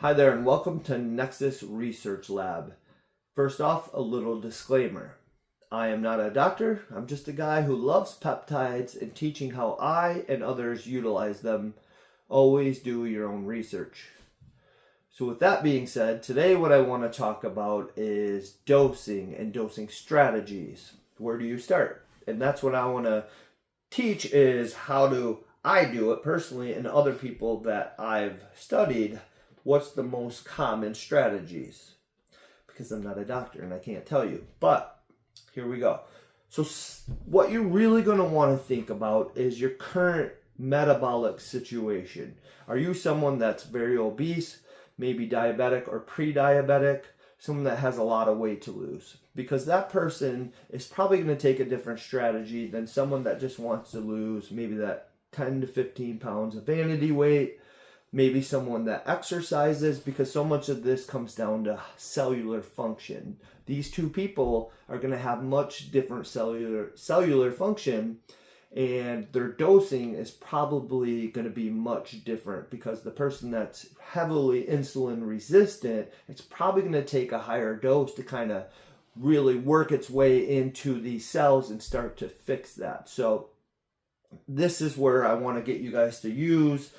Hi there, and welcome to Nexus Research Lab. First off, a little disclaimer. I am not a doctor, I'm just a guy who loves peptides and teaching how I and others utilize them. Always do your own research. So with that being said, today what I want to talk about is dosing and dosing strategies. Where do you start? And that's what I want to teach is how do I do it personally and other people that I've studied. What's the most common strategies? Because I'm not a doctor and I can't tell you. But here we go. So what you're really going to want to think about is your current metabolic situation. Are you someone that's very obese, maybe diabetic or pre-diabetic, someone that has a lot of weight to lose? Because that person is probably going to take a different strategy than someone that just wants to lose maybe that 10 to 15 pounds of vanity weight. Maybe someone that exercises, because so much of this comes down to cellular function. These two people are going to have much different cellular function, and their dosing is probably going to be much different, because the person that's heavily insulin resistant, it's probably going to take a higher dose to kind of really work its way into these cells and start to fix that. So this is where I want to get you guys to use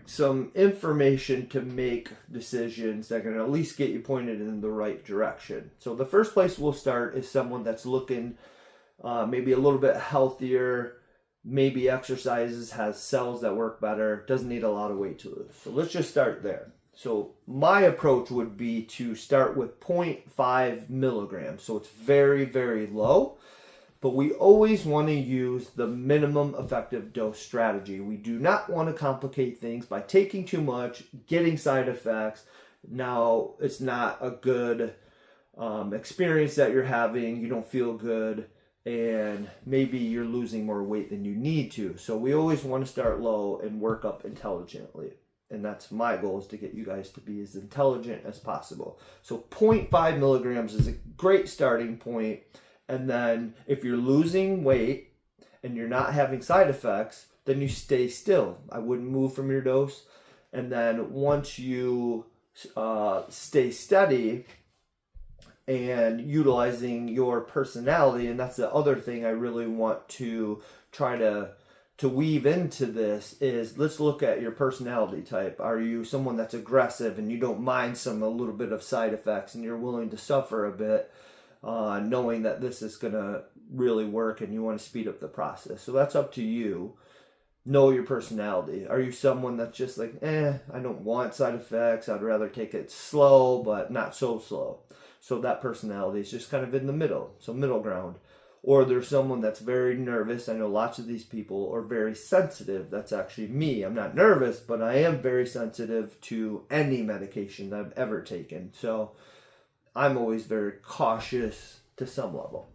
some information to make decisions that are going to at least get you pointed in the right direction. So the first place we'll start is someone that's looking maybe a little bit healthier, maybe exercises, has cells that work better, doesn't need a lot of weight to lose. So let's just start there. So my approach would be to start with 0.5 milligrams. So it's very, very low. But we always want to use the minimum effective dose strategy. We do not want to complicate things by taking too much, getting side effects. Now, it's not a good experience that you're having. You don't feel good, and maybe you're losing more weight than you need to. So we always want to start low and work up intelligently. And that's my goal, is to get you guys to be as intelligent as possible. So 0.5 milligrams is a great starting point. And then if you're losing weight and you're not having side effects, then you stay still. I wouldn't move from your dose. And then once you stay steady and utilizing your personality, and that's the other thing I really want to try to weave into this, is let's look at your personality type. Are you someone that's aggressive and you don't mind a little bit of side effects, and you're willing to suffer a bit, knowing that this is going to really work and you want to speed up the process? So that's up to you. Know your personality. Are you someone that's just like, I don't want side effects, I'd rather take it slow but not so slow? So that personality is just kind of in the middle, so middle ground. Or there's someone that's very nervous. I know lots of these people are very sensitive. That's actually me. I'm not nervous, but I am very sensitive to any medication that I've ever taken. So I'm always very cautious to some level.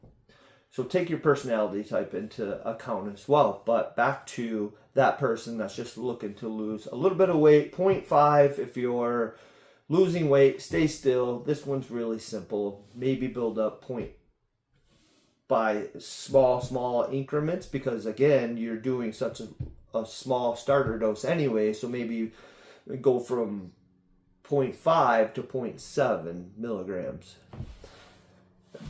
So take your personality type into account as well. But back to that person that's just looking to lose a little bit of weight, 0.5. If you're losing weight, stay still. This one's really simple. Maybe build up by small increments, because again, you're doing such a small starter dose anyway. So maybe go from 0.5 to 0.7 milligrams.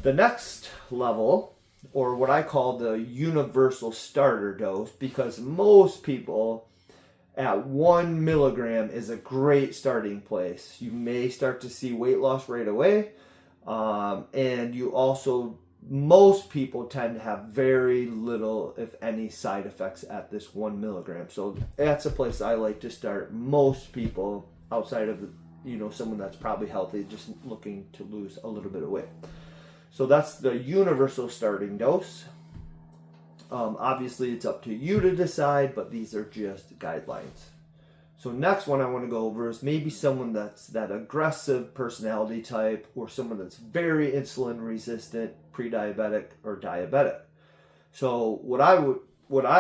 The next level, or what I call the universal starter dose, because most people at 1 milligram is a great starting place. You may start to see weight loss right away, and you also, most people tend to have very little, if any, side effects at this 1 milligram. So that's a place I like to start most people, outside of someone that's probably healthy, just looking to lose a little bit of weight. So that's the universal starting dose. Obviously, it's up to you to decide, but these are just guidelines. So next one I want to go over is maybe someone that's that aggressive personality type, or someone that's very insulin resistant, pre-diabetic or diabetic. So what I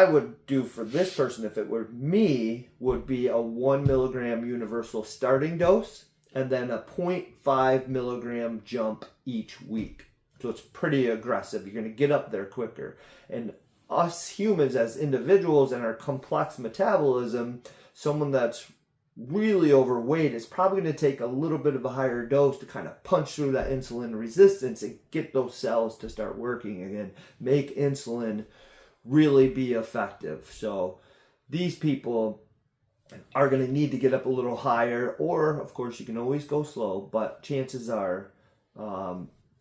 would do for this person, if it were me, would be a 1 milligram universal starting dose, and then a 0.5 milligram jump each week. So it's pretty aggressive. You're going to get up there quicker. And us humans as individuals and our complex metabolism, someone that's really overweight, it's probably going to take a little bit of a higher dose to kind of punch through that insulin resistance and get those cells to start working again, make insulin really be effective. So these people are going to need to get up a little higher, or of course you can always go slow, but chances are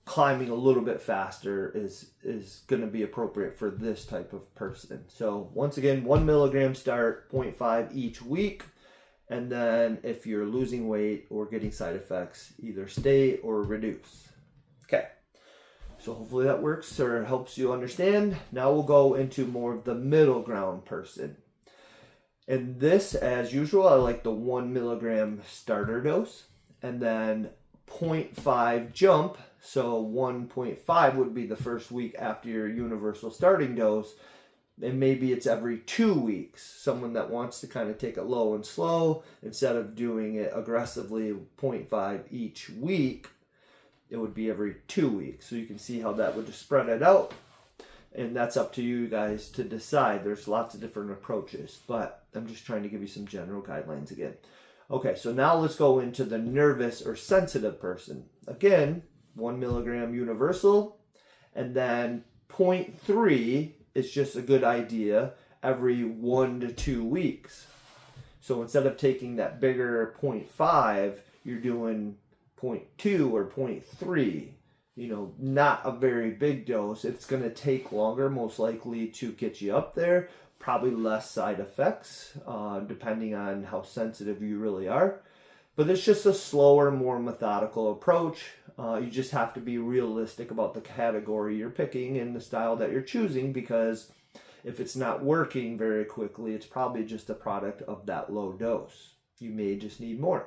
climbing a little bit faster is going to be appropriate for this type of person. So once again, 1 milligram start, 0.5 each week. And then if you're losing weight or getting side effects, either stay or reduce. Okay, so hopefully that works or helps you understand. Now we'll go into more of the middle ground person. And this, as usual, I like the 1 milligram starter dose and then 0.5 jump. So 1.5 would be the first week after your universal starting dose. And maybe it's every 2 weeks. Someone that wants to kind of take it low and slow, instead of doing it aggressively 0.5 each week, it would be every 2 weeks. So you can see how that would just spread it out. And that's up to you guys to decide. There's lots of different approaches, but I'm just trying to give you some general guidelines again. Okay, so now let's go into the nervous or sensitive person. Again, 1 milligram universal, and then 0.3 is just a good idea every 1 to 2 weeks. So instead of taking that bigger 0.5, you're doing 0.2 or 0.3. You know, not a very big dose. It's going to take longer, most likely, to get you up there. Probably less side effects, depending on how sensitive you really are. But it's just a slower, more methodical approach. You just have to be realistic about the category you're picking and the style that you're choosing, because if it's not working very quickly, it's probably just a product of that low dose. You may just need more.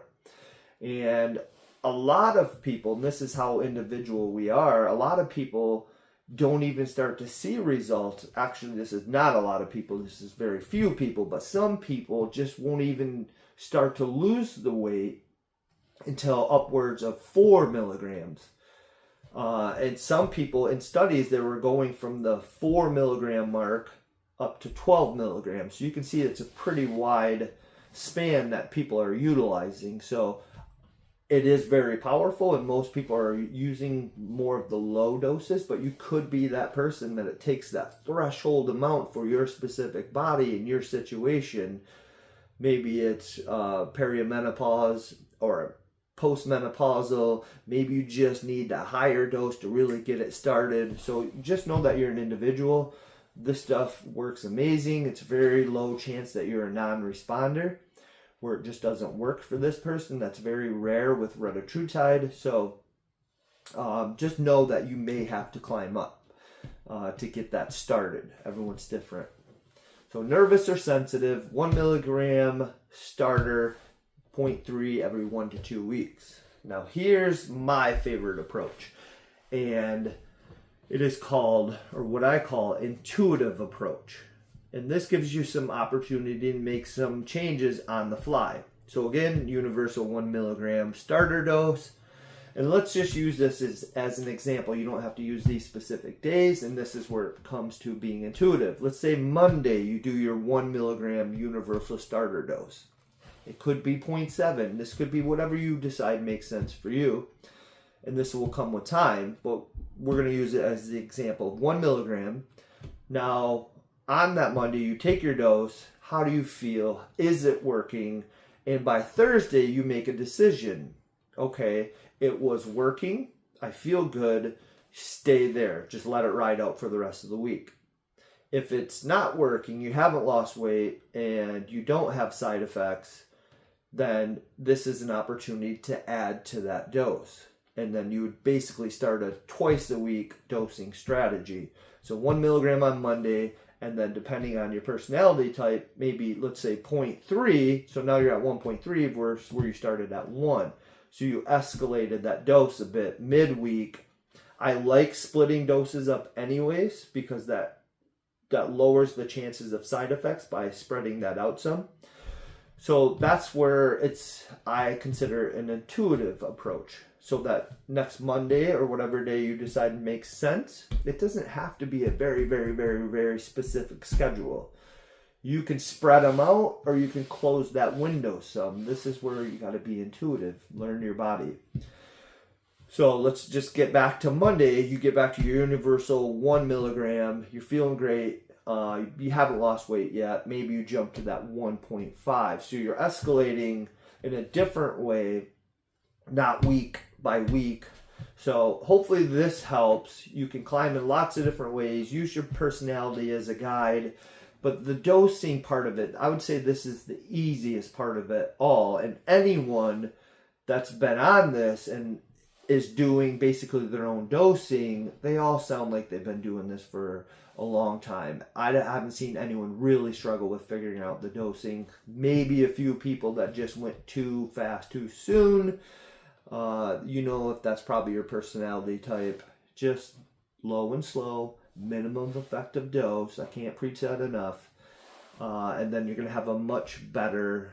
And a lot of people, and this is how individual we are, a lot of people don't even start to see results. Actually, this is not a lot of people, this is very few people, but some people just won't even start to lose the weight until upwards of 4 milligrams. And some people in studies, they were going from the 4 milligram mark up to 12 milligrams. So you can see it's a pretty wide span that people are utilizing. So it is very powerful, and most people are using more of the low doses, but you could be that person that it takes that threshold amount for your specific body and your situation. Maybe it's perimenopause or postmenopausal. Maybe you just need a higher dose to really get it started. So just know that you're an individual. This stuff works amazing. It's very low chance that you're a non-responder, where it just doesn't work for this person. That's very rare with retatrutide. So just know that you may have to climb up to get that started. Everyone's different. So nervous or sensitive, 1 milligram starter, 0.3 every 1 to 2 weeks. Now here's my favorite approach. And it is called, or what I call, intuitive approach. And this gives you some opportunity to make some changes on the fly. So again, universal 1 milligram starter dose. And let's just use this as an example. You don't have to use these specific days, and this is where it comes to being intuitive. Let's say Monday you do your 1 milligram universal starter dose. It could be 0.7. This could be whatever you decide makes sense for you. And this will come with time, but we're going to use it as the example of 1 milligram. Now, on that Monday, you take your dose. How do you feel? Is it working? And by Thursday, you make a decision. Okay, it was working. I feel good. Stay there. Just let it ride out for the rest of the week. If it's not working, you haven't lost weight, and you don't have side effects, then this is an opportunity to add to that dose. And then you would basically start a twice a week dosing strategy. So 1 milligram on Monday, and then depending on your personality type, maybe let's say 0.3. So now you're at 1.3 versus where you started at 1. So you escalated that dose a bit midweek. I like splitting doses up anyways, because that lowers the chances of side effects by spreading that out some. So that's where I consider an intuitive approach. So that next Monday or whatever day you decide makes sense, it doesn't have to be a very, very, very, very specific schedule. You can spread them out or you can close that window some. This is where you got to be intuitive, learn your body. So let's just get back to Monday. You get back to your universal 1 milligram. You're feeling great. You haven't lost weight yet. Maybe you jump to that 1.5. So you're escalating in a different way, not week by week. So hopefully this helps. You can climb in lots of different ways. Use your personality as a guide. But the dosing part of it, I would say this is the easiest part of it all. And anyone that's been on this and is doing basically their own dosing, they all sound like they've been doing this for a long time. I haven't seen anyone really struggle with figuring out the dosing. Maybe a few people that just went too fast too soon. If that's probably your personality type. Just low and slow, minimum effective dose. I can't preach that enough. And then you're going to have a much better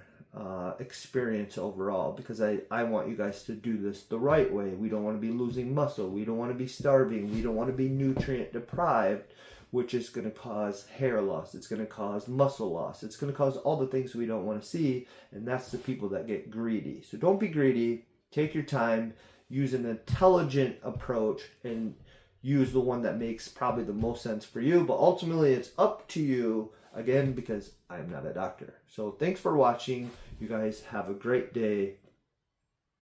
experience overall, because I want you guys to do this the right way. We don't want to be losing muscle. We don't want to be starving. We don't want to be nutrient deprived, which is going to cause hair loss. It's going to cause muscle loss. It's going to cause all the things we don't want to see, and that's the people that get greedy. So don't be greedy. Take your time. Use an intelligent approach and use the one that makes probably the most sense for you. But ultimately, it's up to you, again, because I'm not a doctor. So thanks for watching. You guys have a great day.